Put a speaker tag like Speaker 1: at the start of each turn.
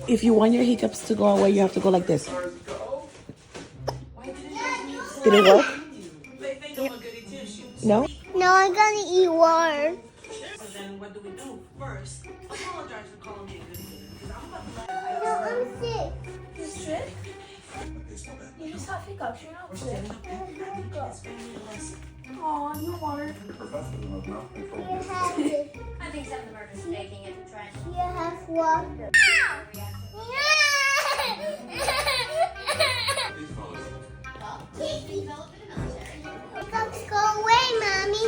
Speaker 1: If you want your hiccups to go away, you have to go like this. Did it work? No?
Speaker 2: No, I'm gonna eat water.
Speaker 3: So then what do we do? First, apologize for calling me a good kid.
Speaker 2: No, I'm sick.
Speaker 4: You're sick? You just have hiccups. You're not sick. Aw, no water.
Speaker 2: You have it.
Speaker 5: I think some of them are just faking it to try and
Speaker 2: You have water.
Speaker 5: develop in the military.
Speaker 2: Hiccups, go away, mommy.